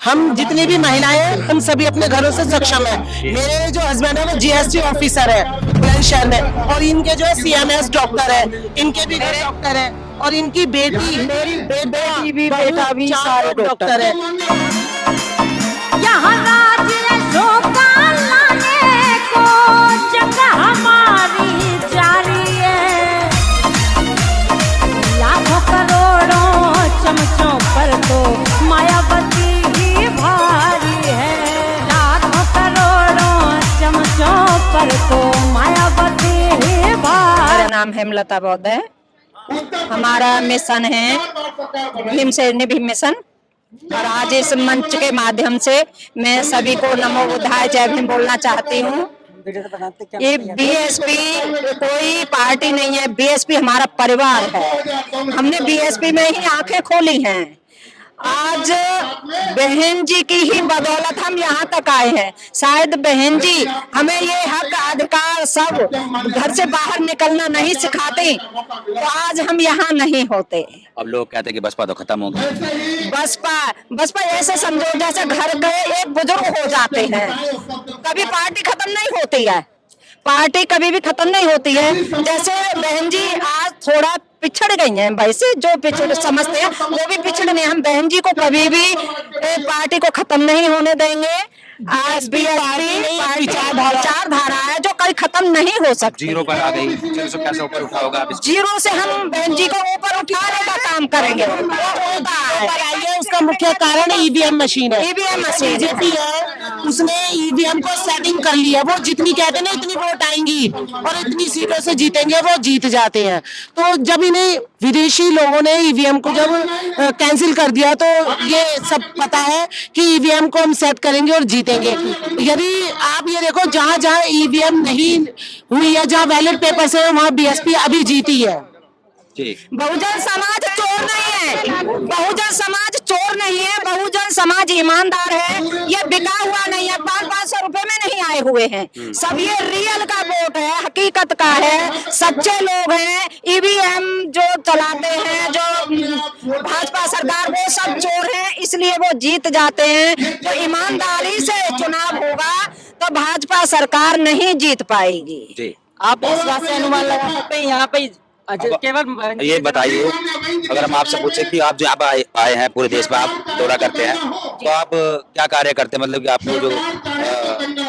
हम जितनी भी महिलाएं हैं, हम सभी अपने घरों से सक्षम है। मेरे जो हस्बैंड है वो जीएसटी ऑफिसर है बुलंदशहर में, और इनके जो है सीएमएस डॉक्टर है, इनके भी डॉक्टर है, और इनकी बेटी, मेरी बेटी भी, बेटा भी, सारे डॉक्टर है। यहाँ राज रसों का लाने को जगह हमारी जारी है। लाखों करोड़ों चमचों पर तो मायावती ही भारी है। लाखों करोड़ों चमचों पर तो मायावती ही भारी। मेरा नाम हेमलता बौद्ध है। हमारा मिशन है भीम से निभि मिशन, और आज इस मंच के माध्यम से मैं सभी को नमो बुद्धाय जय भीम बोलना चाहती हूँ। ये बीएसपी कोई पार्टी नहीं है, बीएसपी हमारा परिवार है। हमने बीएसपी में ही आंखें खोली हैं। आज बहन जी की ही बदौलत हम यहाँ तक आए हैं। शायद बहन जी हमें ये हक अधिकार सब घर से बाहर निकलना नहीं सिखाते तो आज हम यहाँ नहीं होते। अब लोग कहते हैं कि बसपा तो खत्म हो गई। बसपा ऐसे समझो जैसे घर गए एक बुजुर्ग हो जाते हैं। कभी पार्टी खत्म नहीं होती है, पार्टी कभी भी खत्म नहीं होती है। जैसे बहन जी आज थोड़ा पिछड़ गई हैं, वैसे जो पिछड़ समझते हैं वो भी पिछड़ नहीं। हम बहन जी को कभी भी पार्टी को खत्म नहीं होने देंगे। आज भी विचारधारा है जो कभी खत्म नहीं हो सकती। जीरो पर आ गई, जीरो से कैसे ऊपर उठा होगा? जीरो से हम बहन जी को ऊपर उठाने का काम करेंगे। उसका मुख्य कारण ईवीएम मशीन है। ईवीएम मशीन जितनी है उसने ईवीएम को सेटिंग कर लिया। वो जितनी कहते हैं ना इतनी वोट आएंगी और इतनी सीटों से जीतेंगे, वो जीत जाते हैं। तो जब इन्हें विदेशी लोगों ने ईवीएम को जब कैंसिल कर दिया तो ये सब पता है कि ईवीएम को हम सेट करेंगे और जीतेंगे। यदि आप ये देखो जहाँ जहाँ ईवीएम नहीं हुई है, जहाँ बैलेट पेपर से वहाँ बीएसपी अभी जीती है। बहुजन समाज चोर नहीं है, बहुजन समाज चोर नहीं है, बहुजन समाज ईमानदार है। ये बिका हुआ नहीं है, 500 रुपए में नहीं आए हुए हैं। सब ये रियल का वोट है, हकीकत का है, सच्चे लोग हैं। ईवीएम जो चलाते हैं, जो भाजपा सरकार, वो सब चोर हैं, इसलिए वो जीत जाते हैं। जो ईमानदारी से चुनाव होगा तो भाजपा सरकार नहीं जीत पाएगी। आप इस बात से अनुमान लगा सकते हैं यहाँ पे केवल ये बताइए, अगर हम आपसे पूछे कि आप जो यहाँ आए हैं, पूरे देश में आप दौरा करते हैं, तो आप क्या कार्य करते हैं? मतलब कि आपको जो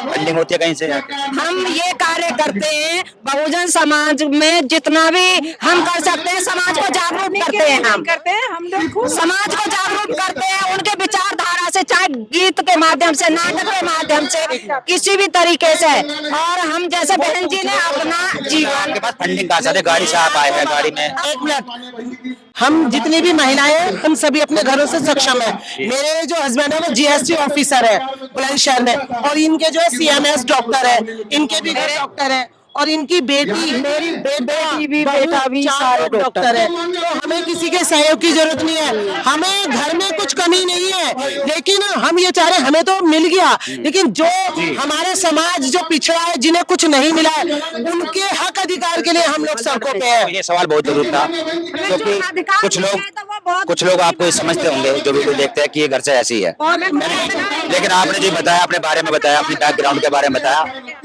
फंडिंग होती है कहीं से? हम ये कार्य करते हैं, बहुजन समाज में जितना भी हम कर सकते हैं, समाज को जागरूक करते हैं। हम लोग समाज को जागरूक करते हैं, उनके विचारधारा से, चाहे गीत के माध्यम से, नाटक के माध्यम से, किसी भी तरीके से। और हम जैसे बहन जी ने अपना जीवन, आपके पास फंडिंग कहाँ से? गाड़ी से आप आए हैं, गाड़ी में? एक मिनट, हम जितनी भी महिलाएं हैं, हम सभी अपने घरों से सक्षम है। मेरे जो हस्बैंड है वो जीएसटी ऑफिसर है बुलंदशहर में, और इनके जो है सीएमएस डॉक्टर है, इनके भी डॉक्टर है, और इनकी बेटी, मेरी बेटी भी, बेटा भी, सारे डॉक्टर है। तो हमें किसी के सहयोग की जरूरत नहीं है। हमें घर में कुछ कमी नहीं है, लेकिन हम ये चाह रहे हैं, हमें तो मिल गया, लेकिन जो हमारे समाज जो पिछड़ा है, जिन्हें कुछ नहीं मिला है, उनके हक अधिकार के लिए हम लोग सड़कों पे हैं। ये सवाल बहुत जरूरी था, क्योंकि कुछ लोग आपको ये समझते होंगे जो वीडियो देखते हैं कि ये घर से ऐसी है, लेकिन आपने जो बताया, अपने बारे में बताया, अपने बैकग्राउंड के बारे में बताया,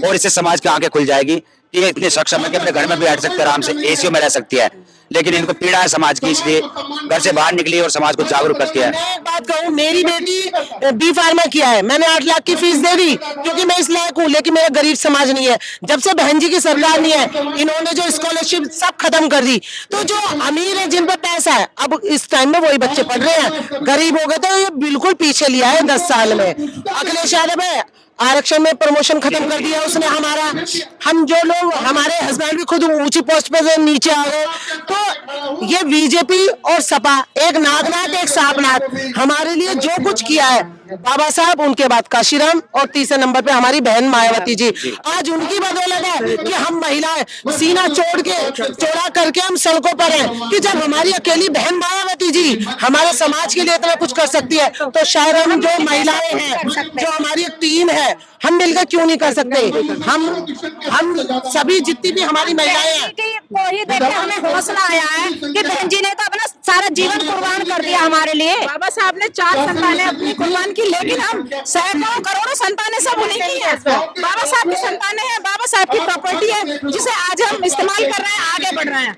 और इससे समाज की आंखें खुल जाएगी कि ये इतने सक्षम है कि अपने घर में भी बैठ सकते हैं, आराम से एसीओ में रह सकती है। लेकिन इनको पीड़ा है समाज की, इसलिए घर से बाहर निकली और समाज को जागरूक करती है। मैं एक बात कहूँ, मेरी बेटी बी फार्मा किया है, मैंने 8 लाख की फीस दे दी क्योंकि मैं इस लायक हूँ, लेकिन मेरा गरीब समाज नहीं है। जब से बहन जी की सरकार नहीं है, इन्होंने जो स्कॉलरशिप सब खत्म कर दी। तो जो अमीर है, जिन पर पैसा है, अब इस टाइम में वही बच्चे पढ़ रहे हैं। गरीब हो गए तो ये बिल्कुल पीछे लिया है 10 साल में। अखिलेश यादव है, आरक्षण में प्रमोशन खत्म कर दिया उसने हमारा। हम जो लोग, हमारे हस्बैंड भी खुद ऊंची पोस्ट पे से नीचे आ गए। तो ये बीजेपी और सपा, एक नागनाथ एक सांपनाथ, हमारे लिए जो कुछ किया है, बाबा साहब, उनके बाद काशीराम, और तीसरे नंबर पे हमारी बहन मायावती जी। आज उनकी बदौलत है कि हम महिलाएं सीना चौड़ा करके हम सड़कों पर हैं। कि जब हमारी अकेली बहन मायावती जी हमारे समाज के लिए इतना कुछ कर सकती है, तो शायद हम जो महिलाएं हैं, जो हमारी टीम है, है, हम मिलकर क्यों नहीं कर सकते? हम सभी जितनी भी हमारी महिलाएं हैं, को ही देख के हमें हौसला आया है कि बहन जी ने तो अपना सारा जीवन कुर्बान कर दिया हमारे लिए। बाबा साहब ने 4 संतानें अपनी कुर्बान की, लेकिन हम सैकड़ों करोड़ों संतानें सब उन्हीं की है। बाबा साहब की संतानें हैं, बाबा साहब की प्रॉपर्टी है, जिसे आज हम इस्तेमाल कर रहे हैं, आगे बढ़ रहे हैं।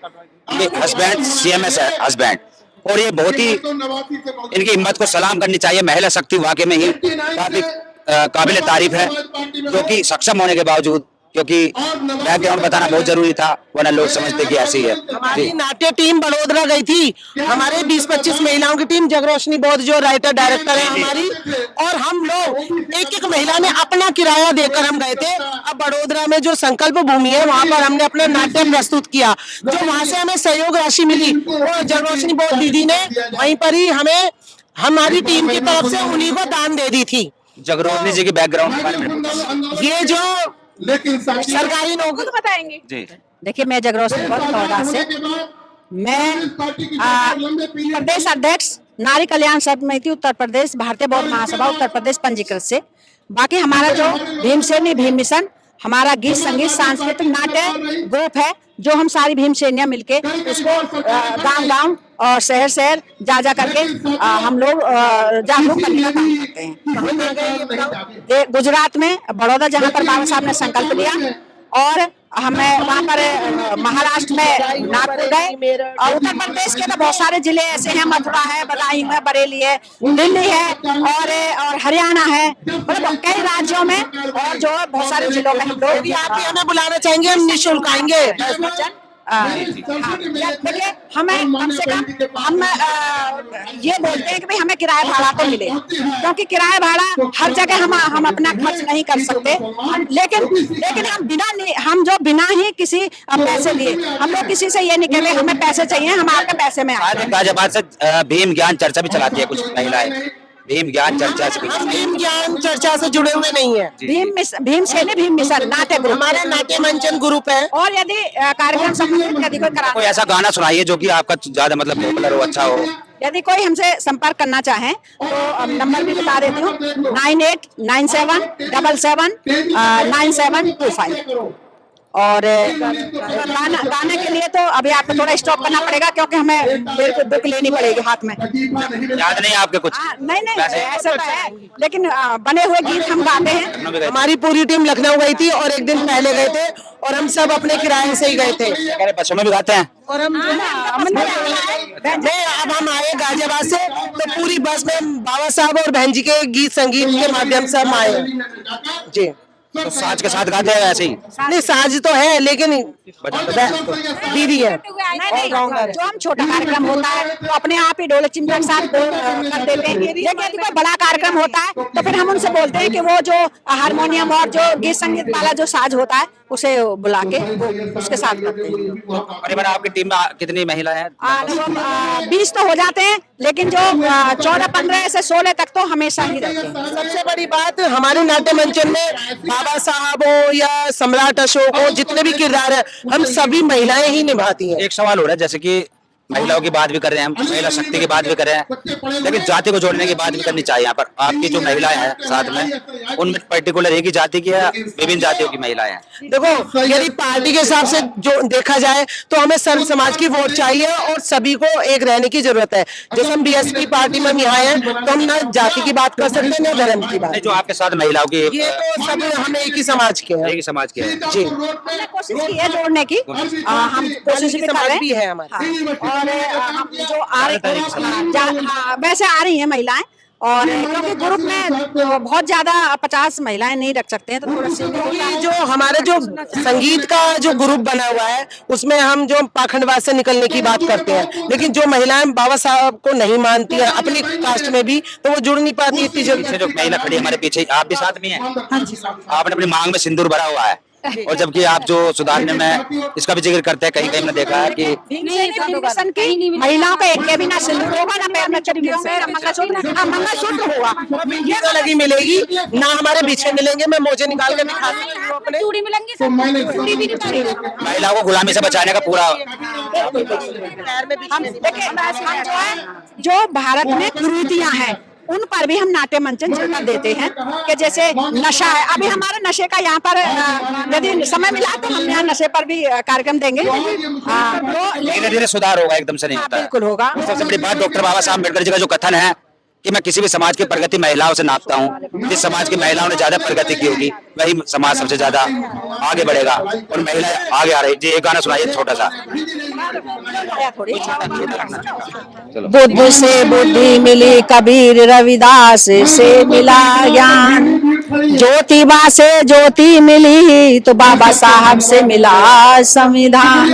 हस्बैंड CMS है, हस्बैंड, और ये बहुत ही इनकी हिम्मत को सलाम करनी चाहिए। महिला शक्ति वाकई में ही काफी काबिल तारीफ है, जो कि सक्षम होने के बावजूद, क्योंकि बैकग्राउंड बताना बहुत जरूरी था, वरना लोग समझते कि ऐसी है। हमारी नाट्य टीम बड़ोदरा गई थी, हमारे 20-25 महिलाओं की टीम, जगरोशनी बोध जो राइटर डायरेक्टर है हमारी, और हम लोग एक महिला ने अपना किराया देकर हम गए थे। अब बड़ोदरा में जो संकल्प भूमि है, वहां पर हमने अपने नाट्य प्रस्तुत किया, जो वहां से हमें सहयोग राशि मिली, वो जगरोशनी बोध दीदी ने वहीं पर ही हमें हमारी टीम की तरफ से उन्हीं को दान दे दी थी। जगरोधनी जी के बैकग्राउंड के बारे में ये जो सरकारी नौकरी बताएंगे जी। देखिए, मैं जगरोशनी बोध कौड़ा से, मैं प्रदेश अध्यक्ष नारी कल्याण समिति उत्तर प्रदेश, भारतीय बौद्ध महासभा उत्तर प्रदेश पंजीकृत से। बाकी हमारा जो भीमसेनी भीम मिशन, हमारा गीत संगीत सांस्कृतिक नाट्य ग्रुप है, जो हम सारी भीमसेनियां मिलके उसको गांव-गांव और शहर जा करके हम लोग जागरूक करने का काम करते हैं। ये गुजरात में बड़ौदा, जहां पर बाबा साहब ने संकल्प लिया, और हमें वहाँ पर महाराष्ट्र में नागपुर गए, और उत्तर प्रदेश के तो बहुत सारे जिले ऐसे हैं, मथुरा है, बदायूं है, बरेली है, दिल्ली है, और हरियाणा है, मतलब कई राज्यों में, और जो बहुत सारे जिलों में हम लोग। आप भी हमें बुलाना चाहेंगे, हम निःशुल्क आएंगे। देखिए, हमें कम से कम हम ये बोलते हैं कि भाई हमें किराया भाड़ा तो मिले, क्योंकि किराया भाड़ा हर जगह हम अपना खर्च नहीं कर सकते, लेकिन हम जो बिना ही किसी पैसे लिए, हम लोग किसी से ये नहीं कहते हमें पैसे चाहिए, हम आपके पैसे में आए। गाजियाबाद से भीम ज्ञान चर्चा भी चलाती है कुछ महिलाएं, भीम ज्ञान चर्चा से। हम भीम ज्ञान चर्चा से जुड़े हुए नहीं है। भीमसेनी भीम मिशन नाट्य ग्रुप, हमारा नाट्य मंचन ग्रुप है। और यदि कार्यक्रम संबंधित यदि कोई कोई ऐसा गाना सुनाइए जो कि आपका ज्यादा मतलब पॉपुलर हो, अच्छा हो। यदि कोई हमसे संपर्क करना चाहे तो नंबर भी बता देती हूँ, 9897779725। और गाने के लिए तो अभी आपको थोड़ा स्टॉप करना पड़ेगा, क्योंकि हमें बिल्कुल बुक लेनी पड़ेगी हाथ में। याद नहीं आपके कुछ? नहीं ऐसा तो है, लेकिन बने हुए गीत हम गाते हैं। हमारी पूरी टीम लखनऊ गई थी, और एक दिन पहले गए थे, और हम सब अपने किराए से ही गए थे। बसों में भी गाते हैं? और हम अब हम आए गाजियाबाद से, तो पूरी बस में बाबा साहब और बहन जी के गीत संगीत के माध्यम से हम आए जी। तो साज के साथ गाते हैं ऐसे ही? नहीं, साज तो है, लेकिन दीदी है। नहीं, जो हम छोटा कार्यक्रम होता है तो अपने आप ही ढोलक चिमटा के साथ कर देते हैं, लेकिन यदि कोई बड़ा कार्यक्रम होता है तो फिर हम उनसे बोलते हैं कि वो जो हारमोनियम और जो गीत संगीत वाला जो साज होता है उसे बुला के उसके साथ करते हैं। करीबन आपकी टीम में कितनी महिलाएं हैं? 20 तो हो जाते हैं, लेकिन जो 14-15 से 16 तक तो हमेशा ही रहते हैं। सबसे बड़ी बात, हमारे नाट्य मंचन में बाबा साहब हो या सम्राट अशोक हो, जितने भी किरदार है, हम सभी महिलाएं ही निभाती हैं। एक सवाल हो रहा है, जैसे कि महिलाओं की बात भी कर रहे हैं हम, महिला शक्ति की बात भी कर रहे हैं, लेकिन जाति को जोड़ने की बात भी करनी चाहिए। यहाँ पर आपकी जो महिलाएं हैं साथ में, उनमें पर्टिकुलर एक ही जाति की या विभिन्न जातियों की महिलाएं हैं? देखो, यदि पार्टी के हिसाब से जो देखा जाए तो हमें सर्व समाज की वोट चाहिए, और सभी को एक रहने की जरूरत है। जैसे हम BSP पार्टी में यहाँ हैं, तो हम ना जाति की बात कर सकते हैं ना धर्म की बात। जो आपके साथ महिलाओं की, ये तो सब हम एक ही समाज के हैं। एक ही समाज के हैं जी। हमने कोशिश की है जोड़ने की, हम कोशिश भी कर रहे हैं। भी है हमारे। और हम जो आ रही वैसे आ रही हैं महिलाएं, और क्योंकि ग्रुप में तो बहुत ज्यादा 50 महिलाएं नहीं रख सकते हैं, तो थोड़ा सी जो हमारे जो संगीत का जो ग्रुप बना हुआ है, उसमें हम जो पाखंडवाद से निकलने की बात करते हैं, लेकिन जो महिलाएं बाबा साहब को नहीं मानती है अपनी कास्ट में भी, तो वो जुड़ नहीं पाती इतनी जल्दी। जो महिला खड़ी हमारे पीछे, आप भी साथ में हैं? आपने अपनी मांग में सिंदूर भरा हुआ है, और जबकि आप जो सुधारने में इसका भी जिक्र करते हैं, कहीं कहीं मैंने देखा है कि मिशन की महिलाओं का एक के भी ना सिंदूर होगा, ना पैर में चुटकी होंगे, ना मंगलसूत्र होगा। ये तो लगी मिलेगी ना, हमारे पीछे मिलेंगे। मैं मोजे निकाल के दिखा दूंगी अपने। चूड़ी मिलेंगी, महिलाओं को गुलामी से बचाने का पूरा। हम जो है, जो भारत में कुरीतियां हैं, उन पर भी हम नाट्य मंचन कर देते हैं कि जैसे नशा है, अभी हमारे नशे का यहाँ पर यदि समय मिला तो हम यहाँ नशे पर भी कार्यक्रम देंगे। तो धीरे धीरे सुधार होगा, एकदम से नहीं होता है। बिल्कुल होगा। सबसे बड़ी बात डॉक्टर बाबा साहब अम्बेडकर जी का जो कथन है कि मैं किसी भी समाज की प्रगति महिलाओं से नापता हूँ, जिस समाज की महिलाओं ने ज्यादा प्रगति की होगी वही समाज सबसे ज्यादा आगे बढ़ेगा, और महिला आगे आ रही। जी एक गाना सुनाइए छोटा सा। बुद्ध से बुद्धि मिली, कबीर रविदास से मिला ज्ञान, ज्योतिबा से ज्योति मिली तो बाबा साहब से मिला संविधान।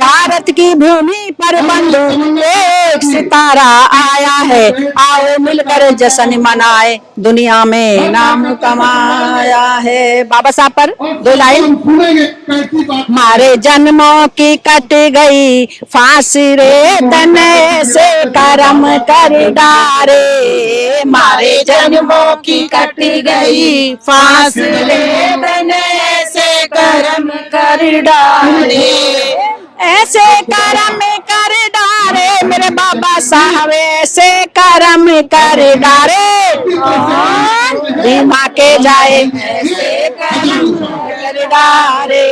भारत की भूमि पर बंधु एक सितारा आया है, आओ मिलकर जश्न मनाए, दुनिया में नाम कमाया है। बाबा साहब पर 2 लाइन। मारे जन्मों की कट गई फांसी रे, तने से कर्म कर डारे, मारे जन्मों की कट गई फांसी रे, तने से कर्म कर डारे, ऐसे कर्म कर डारे मेरे बाबा साहब, ऐसे कर्म कर डारे भीमा के जाए, ऐसे कर्म कर डारे,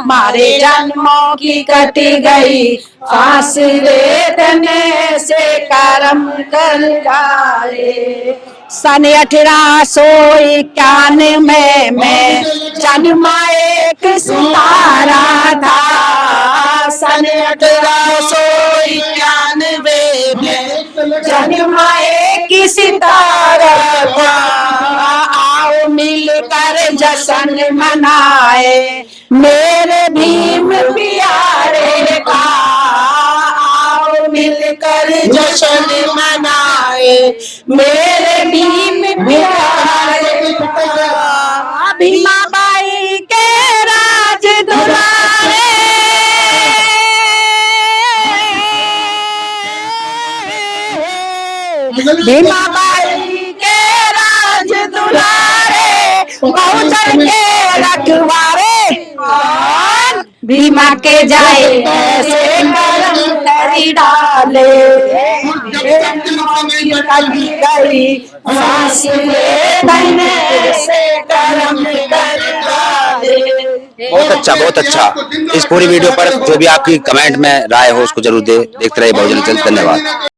मारे जन्मों की कटी गई फांसी रे, तने से कर्म कर डारे। सन 1891 में जन्मा एक सितारा था, सन 1891 में जन्मा एक सितारा था, आओ मिलकर जश्न मनाए मेरे भीम प्यारे का, आओ मिलकर जश्न मनाए मेरे भीम प्यारे का। भीमा बाई के राज दुलारे, भीमा बाई के राज दुलारे, बहुजन के रखवारे, भीमा के जाए ऐसे कर्म करी डाले, गई फांसी रे, तने से कर्म कर डाले। बहुत अच्छा, बहुत अच्छा। इस पूरी वीडियो पर जो भी आपकी कमेंट में राय हो उसको जरूर देखते रहिए बहुजन जल्द। धन्यवाद।